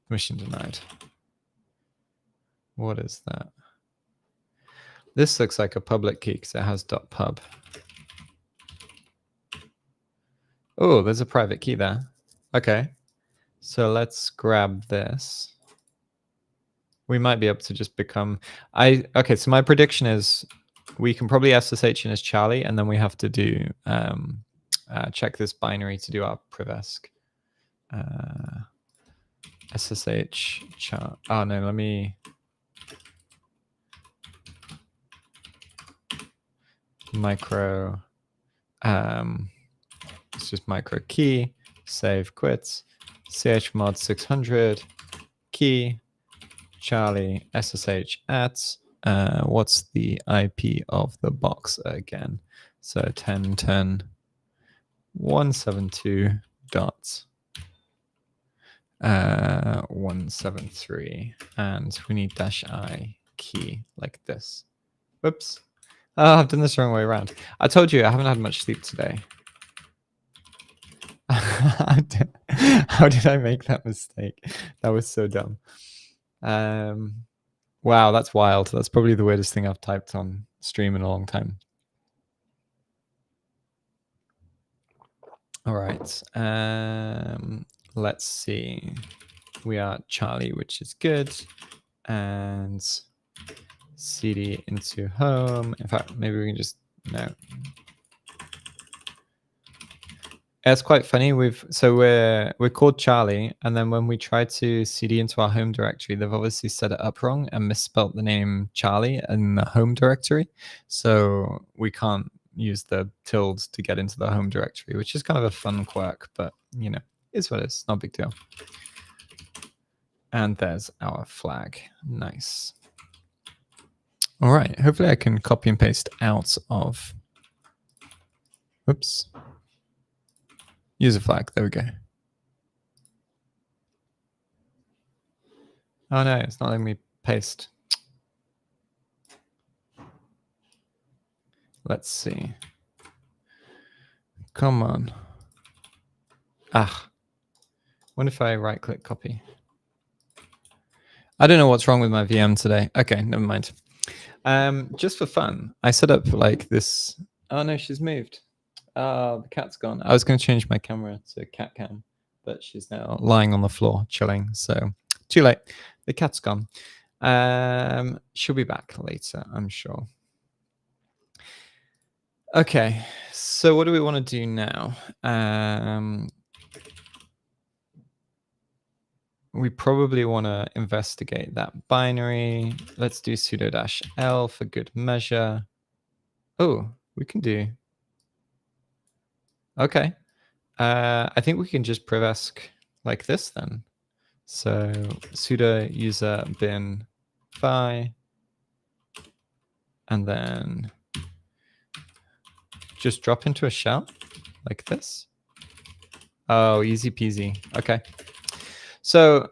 Permission denied. What is that? This looks like a public key because it has .pub. Oh, there's a private key there. Okay. So let's grab this. We might be able to just become... Okay, so my prediction is we can probably SSH in as Charlie, and then we have to do check this binary to do our privesc. SSH char... Oh, no, let me... Micro... it's just micro key, save quits, chmod 600, key, Charlie, SSH at, what's the IP of the box again? So 10.10.172 dot 173, and we need -i key like this. Whoops. Oh, I've done this the wrong way around. I told you I haven't had much sleep today. How did I make that mistake? That was so dumb. Wow, that's wild. That's probably the weirdest thing I've typed on stream in a long time. All right. Let's see. We are Charlie, which is good. And cd into home. In fact, maybe we can just... No. It's quite funny. We're called Charlie, and then when we try to cd into our home directory, they've obviously set it up wrong and misspelt the name Charlie in the home directory, so we can't use the tilde to get into the home directory, which is kind of a fun quirk, but you know, it's what it is, not a big deal. And there's our flag. Nice. All right, hopefully I can copy and paste out of, whoops, user flag, there we go. Oh no, it's not letting me paste. Let's see. Come on. Ah, what if I right click copy? I don't know what's wrong with my VM today. Okay, never mind. Just for fun, I set up like this. Oh no, she's moved. Oh, the cat's gone. I was going to change my camera to cat cam, but she's now lying on the floor chilling. So too late. The cat's gone. She'll be back later, I'm sure. Okay, so what do we want to do now? We probably want to investigate that binary. Let's do sudo -l for good measure. Oh, we can do. Okay. I think we can just privesc like this then. So sudo user bin vi, and then just drop into a shell like this. Oh, easy peasy. Okay. So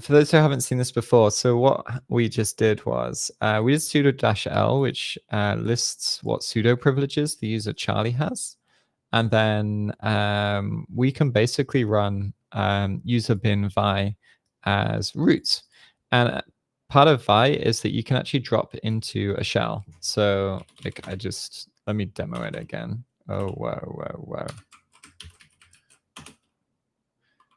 for those who haven't seen this before, so what we just did was we did sudo -l, which lists what sudo privileges the user Charlie has. And then we can basically run user bin vi as root. And part of vi is that you can actually drop into a shell. So like let me demo it again. Oh, whoa.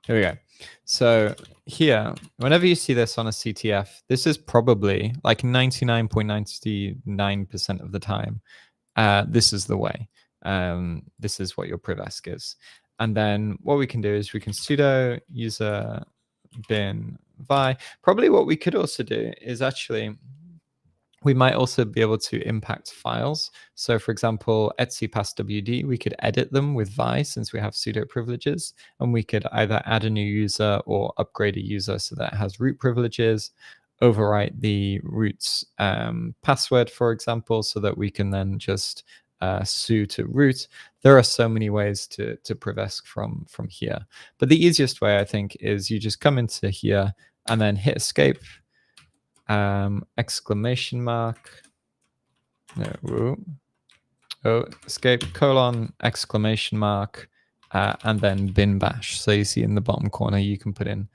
Here we go. So here, whenever you see this on a CTF, this is probably like 99.99% of the time, this is the way. This is what your privesc is. And then what we can do is we can sudo user bin vi. Probably what we could also do is actually, we might also be able to impact files. So for example, etc passwd, we could edit them with vi since we have sudo privileges, and we could either add a new user or upgrade a user so that it has root privileges, overwrite the root's password, for example, so that we can then just su to root. There are so many ways to privesc from here. But the easiest way, I think, is you just come into here and then hit escape, exclamation mark, no, escape, colon, exclamation mark, and then bin bash. So you see in the bottom corner, you can put in,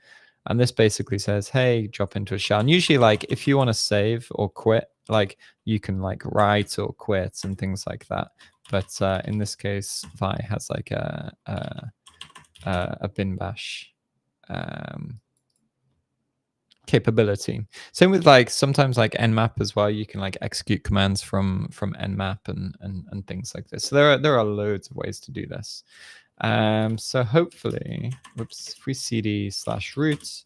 and this basically says, hey, drop into a shell. And usually, like, if you want to save or quit, like, you can like write or quit and things like that. But in this case, vi has like a bin bash capability. Same with like sometimes like nmap as well. You can like execute commands from nmap and things like this. So there are loads of ways to do this. So hopefully, whoops, if we cd /root,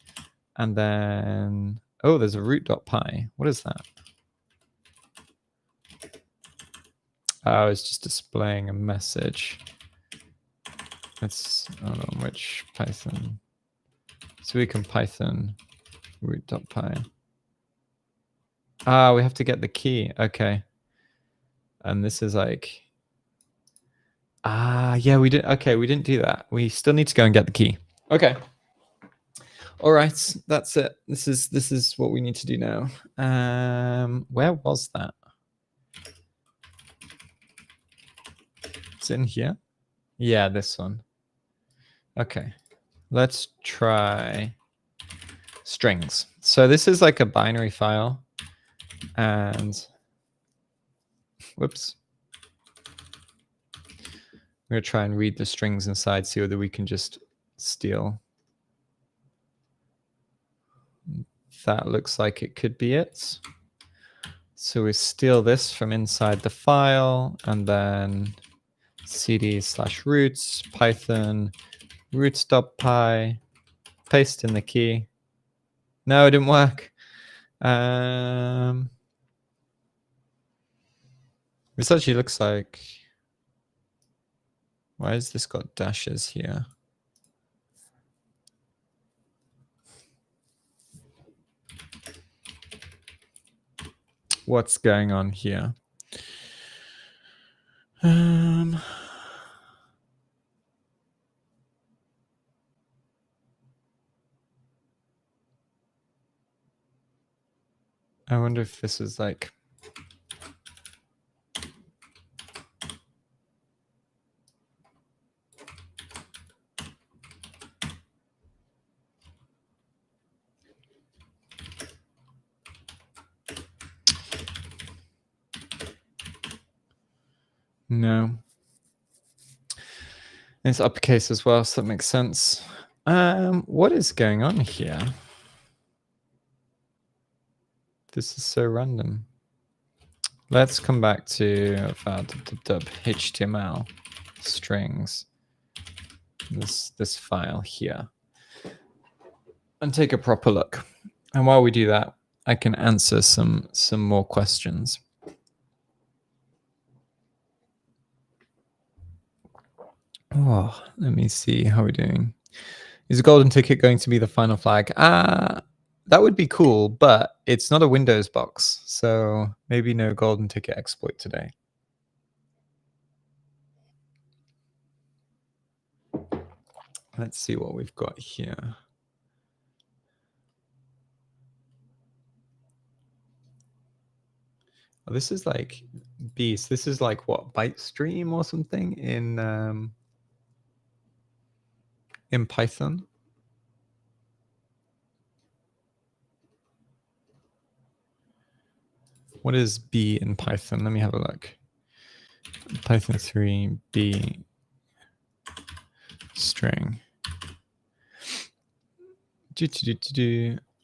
and then there's a root.py. What is that? Oh, it's just displaying a message. Let's, I don't know which Python. So we can Python root.py. We have to get the key. Okay. And this is like, yeah, we did. Okay, we didn't do that. We still need to go and get the key. Okay. All right, that's it. This is what we need to do now. Where was that? It's in here. Yeah, this one. Okay, let's try strings. So this is like a binary file, and whoops. I'm gonna try and read the strings inside, see whether we can just steal. That looks like it could be it. So we steal this from inside the file, and then cd /roots python roots.py, paste in the key. No, it didn't work. This actually looks like, why has this got dashes here? What's going on here? I wonder if this is like, no. It's uppercase as well, so that makes sense. What is going on here? This is so random. Let's come back to HTML strings. This file here, and take a proper look. And while we do that, I can answer some more questions. Oh, let me see how we're doing. Is a golden ticket going to be the final flag? That would be cool, but it's not a Windows box, so maybe no golden ticket exploit today. Let's see what we've got here. Oh, this is like Beast. This is like what, ByteStream or something in Python. What is B in Python? Let me have a look. Python 3 B string.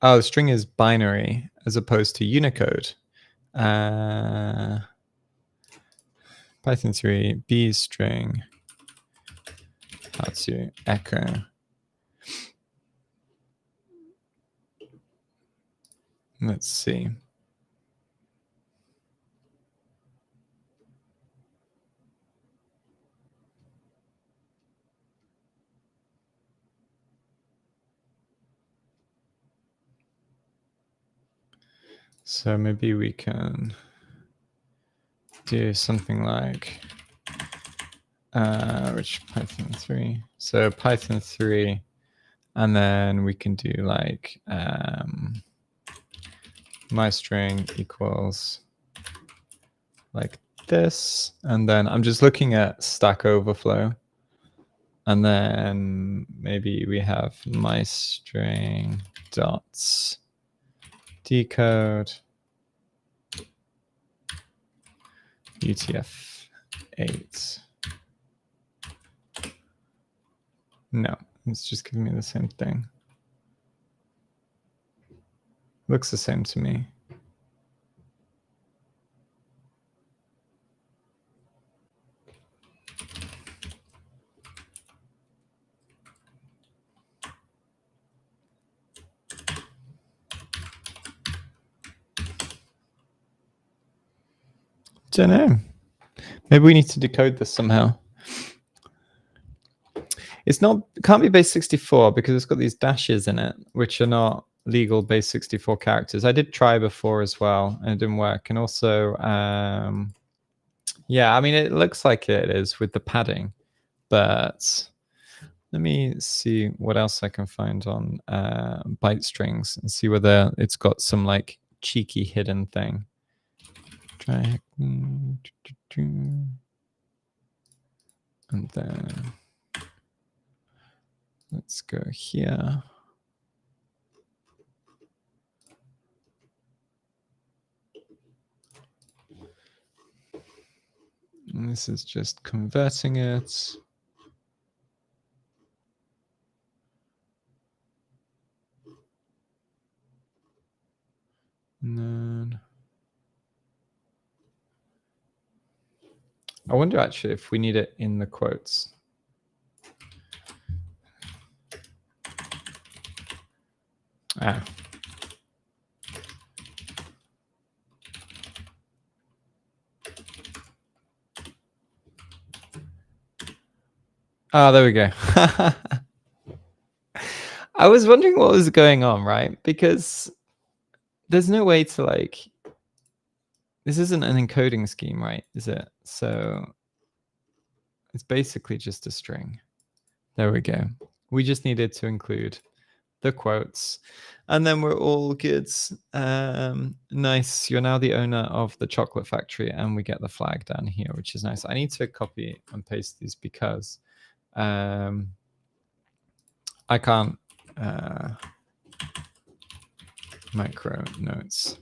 Oh, the string is binary as opposed to Unicode. Python 3 B string. How to echo. Let's see. So maybe we can do something like which Python 3. So Python 3, and then we can do like my string equals like this, and then I'm just looking at Stack Overflow, and then maybe we have my string dots decode UTF-8. No, it's just giving me the same thing. Looks the same to me. Don't know. Maybe we need to decode this somehow. It's not, can't be base 64 because it's got these dashes in it, which are not legal base 64 characters. I did try before as well, and it didn't work. And also, yeah, I mean, it looks like it is with the padding, but let me see what else I can find on byte strings and see whether it's got some like cheeky hidden thing. TryHackme, and then let's go here. And this is just converting it. And then I wonder actually if we need it in the quotes. Ah. Ah, there we go. I was wondering what was going on, right? Because there's no way to like, this isn't an encoding scheme, right? Is it? So it's basically just a string. There we go. We just needed to include the quotes, and then we're all good. Nice. You're now the owner of the chocolate factory, and we get the flag down here, which is nice. I need to copy and paste these because I can't micro notes.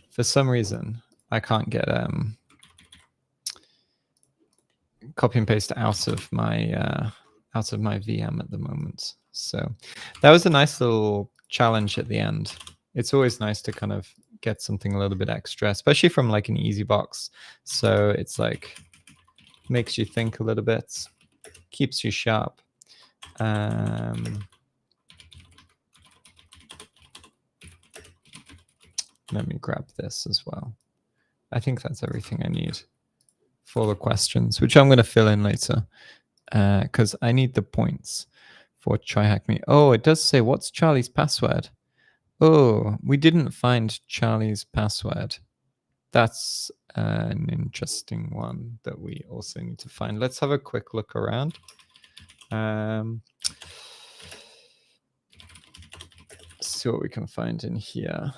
For some reason, I can't get copy and paste out of my VM at the moment. So that was a nice little challenge at the end. It's always nice to kind of get something a little bit extra, especially from like an easy box. So it's like makes you think a little bit, keeps you sharp. Let me grab this as well. I think that's everything I need for the questions, which I'm going to fill in later because I need the points for TryHackme. Oh, it does say, what's Charlie's password? Oh, we didn't find Charlie's password. That's an interesting one that we also need to find. Let's have a quick look around. See what we can find in here.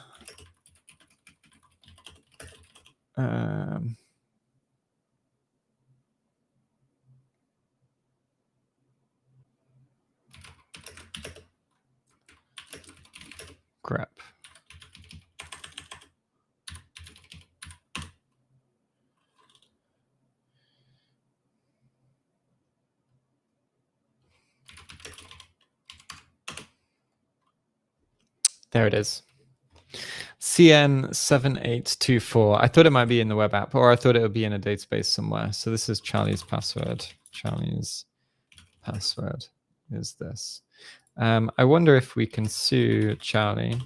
Grep. There it is. CN7824. I thought it might be in the web app, or I thought it would be in a database somewhere. So this is Charlie's password. Charlie's password is this. I wonder if we can sue Charlie.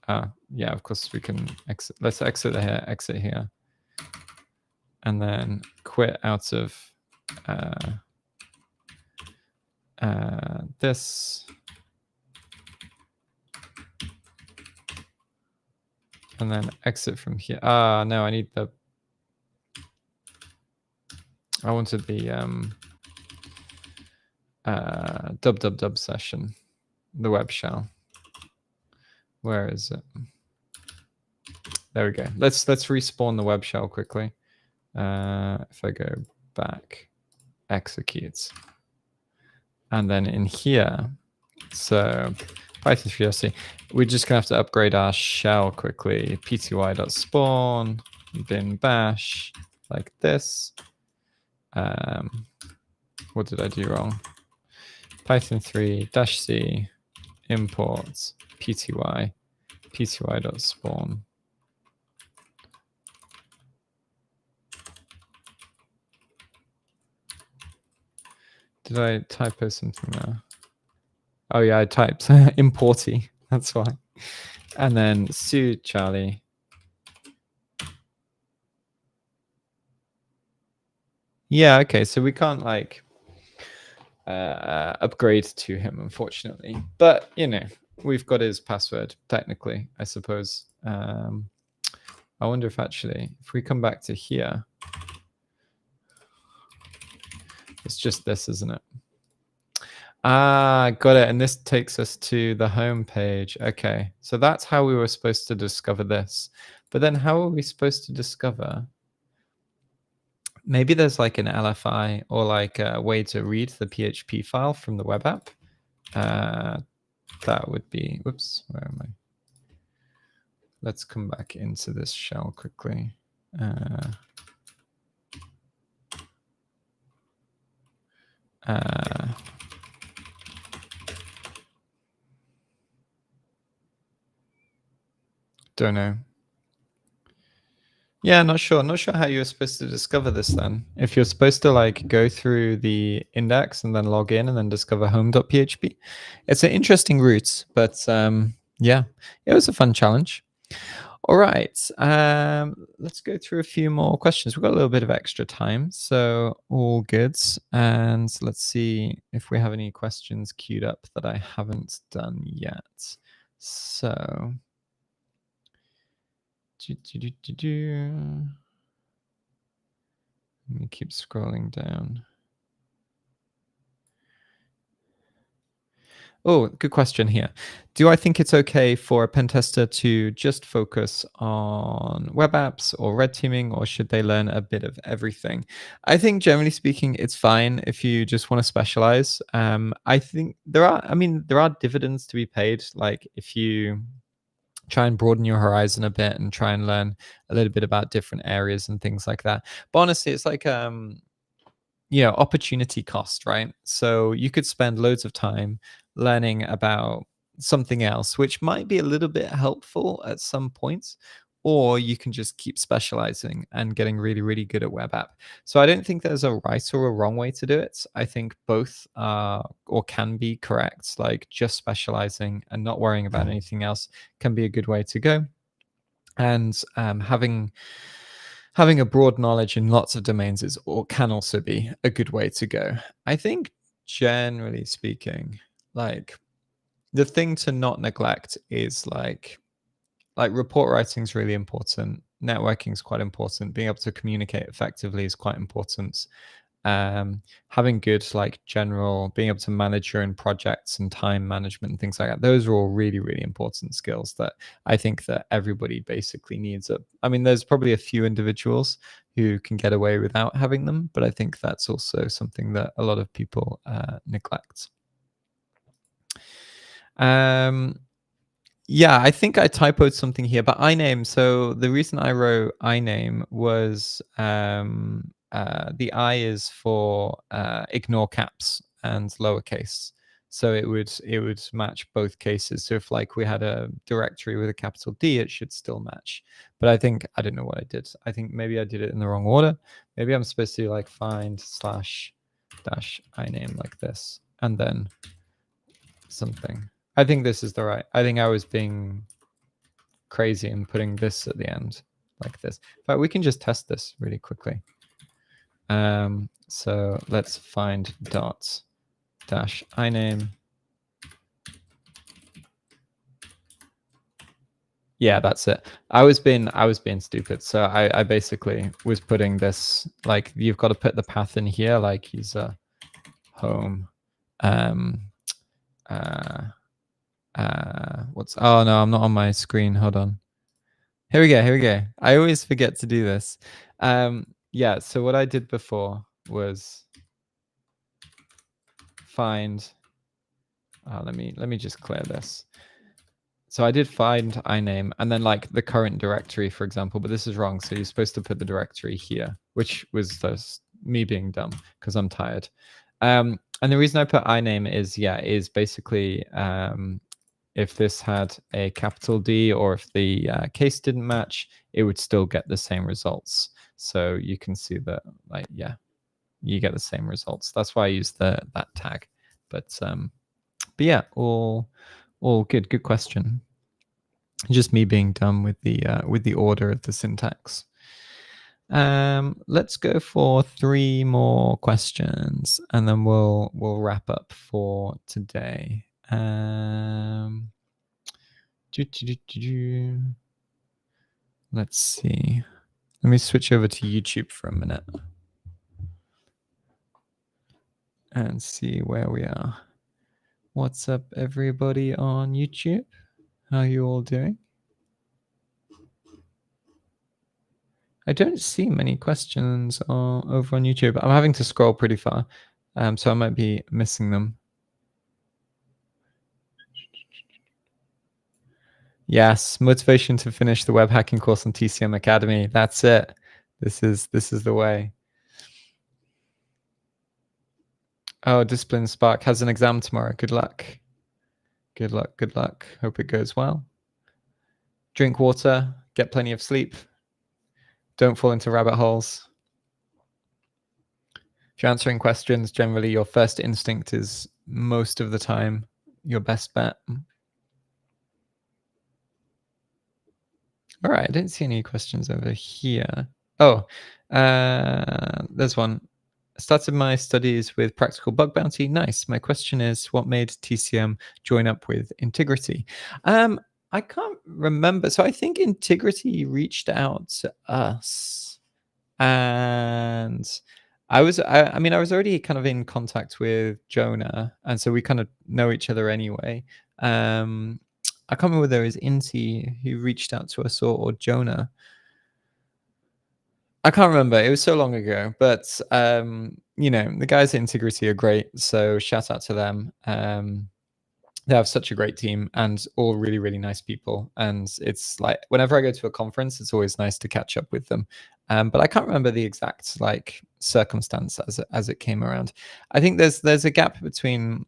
Yeah, of course we can exit. Let's exit here, and then quit out of this. And then exit from here. No, I need the. I wanted the dub session, the web shell. Where is it? There we go. Let's respawn the web shell quickly. If I go back, executes, and then in here, so Python 3.rc, we're just gonna have to upgrade our shell quickly. pty.spawn bin bash like this. What did I do wrong? Python 3-c imports pty.spawn. Did I typo something there? Oh yeah, I typed importy. That's why. And then sue Charlie. Yeah, okay. So we can't like upgrade to him, unfortunately. But you know, we've got his password technically, I suppose. I wonder if actually, if we come back to here, it's just this, isn't it? Got it. And this takes us to the home page. Okay, so that's how we were supposed to discover this. But then how are we supposed to discover? Maybe there's like an LFI or like a way to read the PHP file from the web app. That would be, whoops, where am I? Let's come back into this shell quickly. Don't know. Yeah, not sure. Not sure how you're supposed to discover this then. If you're supposed to like go through the index and then log in and then discover home.php. It's an interesting route, but yeah, it was a fun challenge. All right. Let's go through a few more questions. We've got a little bit of extra time, so all good. And let's see if we have any questions queued up that I haven't done yet. So, let me keep scrolling down. Oh, good question here. Do I think it's okay for a pen tester to just focus on web apps or red teaming, or should they learn a bit of everything? I think generally speaking, it's fine if you just want to specialize. I think there are dividends to be paid. Like if you try and broaden your horizon a bit and try and learn a little bit about different areas and things like that. But honestly, it's like opportunity cost, right? So you could spend loads of time learning about something else, which might be a little bit helpful at some points, or you can just keep specializing and getting really, really good at web app. So I don't think there's a right or a wrong way to do it. I think both are or can be correct. Like just specializing and not worrying about anything else can be a good way to go. And having a broad knowledge in lots of domains is or can also be a good way to go. I think generally speaking, like the thing to not neglect is like report writing is really important. Networking is quite important. Being able to communicate effectively is quite important. Having good like general being able to manage your own projects and time management and things like that, those are all really, really important skills that I think that everybody basically needs. I mean, there's probably a few individuals who can get away without having them, but I think that's also something that a lot of people neglect. Yeah, I think I typoed something here, but iname. So the reason I wrote iname was the I is for ignore caps and lowercase. So it would match both cases. So if like we had a directory with a capital D, it should still match. But I don't know what I did. I think maybe I did it in the wrong order. Maybe I'm supposed to like find /dash iname like this and then something. I think this is the right. I think I was being crazy and putting this at the end like this. But we can just test this really quickly. So let's find dot dash iname. Yeah, that's it. I was being stupid. So I basically was putting this like you've got to put the path in here like user home. What's oh no, I'm not on my screen. Hold on. Here we go. I always forget to do this. Yeah, so what I did before was find let me just clear this. So I did find iname and then like the current directory, for example, but this is wrong. So you're supposed to put the directory here, which was just me being dumb because I'm tired. And the reason I put iname is basically if this had a capital D or if the case didn't match, it would still get the same results. So you can see that, like, yeah, you get the same results. That's why I use that tag. But yeah, all good. Good question. Just me being dumb with the order of the syntax. Let's go for 3 more questions, and then we'll wrap up for today. Let's see. Let me switch over to YouTube for a minute and see where we are. What's up, everybody on YouTube? How are you all doing? I don't see many questions over on YouTube. I'm having to scroll pretty far, so I might be missing them. Yes, motivation to finish the web hacking course on TCM Academy. That's it. This is the way. Oh, Discipline Spark has an exam tomorrow. Good luck. Good luck. Good luck. Hope it goes well. Drink water. Get plenty of sleep. Don't fall into rabbit holes. If you're answering questions, generally your first instinct is most of the time your best bet. All right, I don't see any questions over here. Oh, there's one. Started my studies with practical bug bounty. Nice. My question is, what made TCM join up with Integrity? I can't remember. So I think Integrity reached out to us, and I mean, I was already kind of in contact with Jonah, and so we kind of know each other anyway. I can't remember whether it was Inti who reached out to us or Jonah. I can't remember. It was so long ago, but you know, the guys at Integrity are great. So shout out to them. They have such a great team and all really, really nice people. And it's like whenever I go to a conference, it's always nice to catch up with them. But I can't remember the exact like circumstance as it came around. I think there's a gap between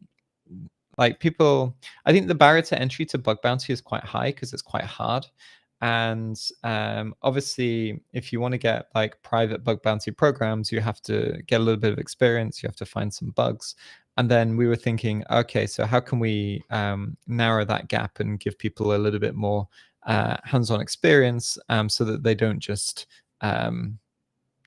like people. I think the barrier to entry to bug bounty is quite high because it's quite hard. And obviously, if you want to get like private bug bounty programs, you have to get a little bit of experience. You have to find some bugs. And then we were thinking, okay, so how can we narrow that gap and give people a little bit more hands-on experience so that they don't just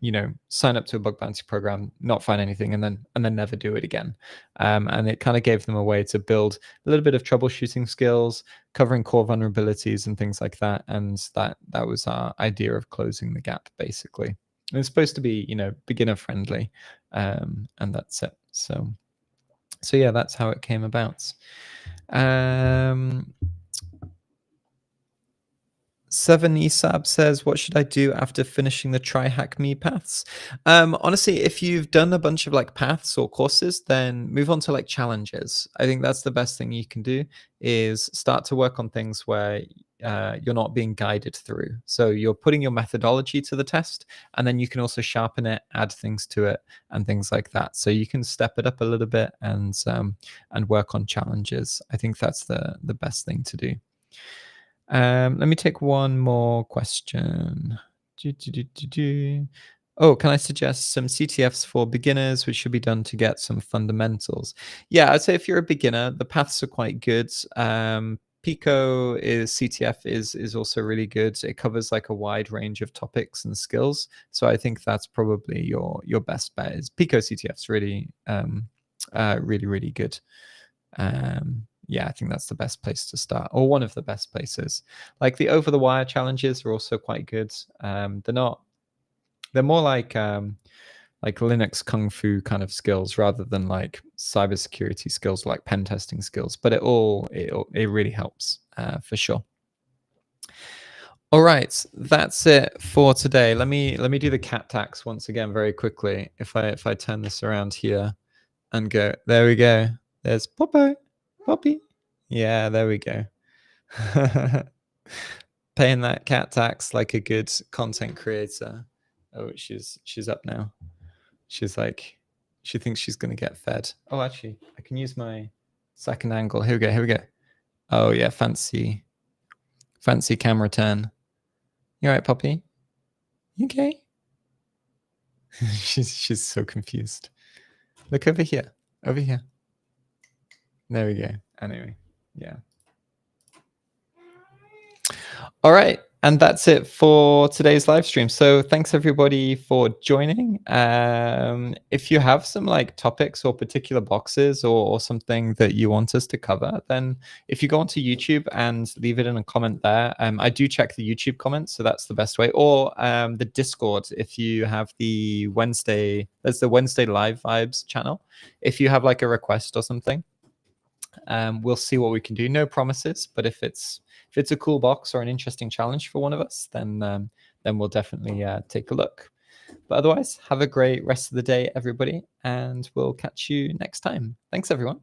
you know, sign up to a bug bounty program, not find anything, and then never do it again. And it kind of gave them a way to build a little bit of troubleshooting skills, covering core vulnerabilities and things like that. And that was our idea of closing the gap, basically. And it's supposed to be, you know, beginner friendly, and that's it. So yeah, that's how it came about. Seven Esab says, what should I do after finishing the TryHackme paths? Honestly, if you've done a bunch of like paths or courses, then move on to like challenges. I think that's the best thing you can do is start to work on things where you're not being guided through. So you're putting your methodology to the test, and then you can also sharpen it, add things to it, and things like that. So you can step it up a little bit and work on challenges. I think that's the best thing to do. Let me take one more question. Oh, can I suggest some CTFs for beginners, which should be done to get some fundamentals? Yeah, I'd say if you're a beginner, the paths are quite good. Pico is CTF is also really good. It covers like a wide range of topics and skills. So I think that's probably your best bet. Is Pico CTF's really really good. Yeah, I think that's the best place to start, or one of the best places. Like the over the wire challenges are also quite good. They're more like Linux kung fu kind of skills rather than like cybersecurity skills, like pen testing skills. But it really helps for sure. All right, that's it for today. Let me do the cat tax once again very quickly. If I turn this around here and go, there we go. There's Poppy. Yeah, there we go. Paying that cat tax like a good content creator. Oh, she's up now. She's like, she thinks she's gonna get fed. Oh, actually, I can use my second angle. Here we go. Oh yeah, fancy camera turn. You all right, Poppy? You okay? she's so confused. Look over here. Over here. There we go. Anyway, yeah. All right. And that's it for today's live stream. So thanks everybody for joining. If you have some like topics or particular boxes or something that you want us to cover, then if you go onto YouTube and leave it in a comment there, I do check the YouTube comments, so that's the best way. Or the Discord, if you have the Wednesday, there's the Wednesday Live Vibes channel. If you have like a request or something, we'll see what we can do. No promises, but if it's a cool box or an interesting challenge for one of us, then we'll definitely take a look. But otherwise, have a great rest of the day, everybody, and we'll catch you next time. Thanks, everyone.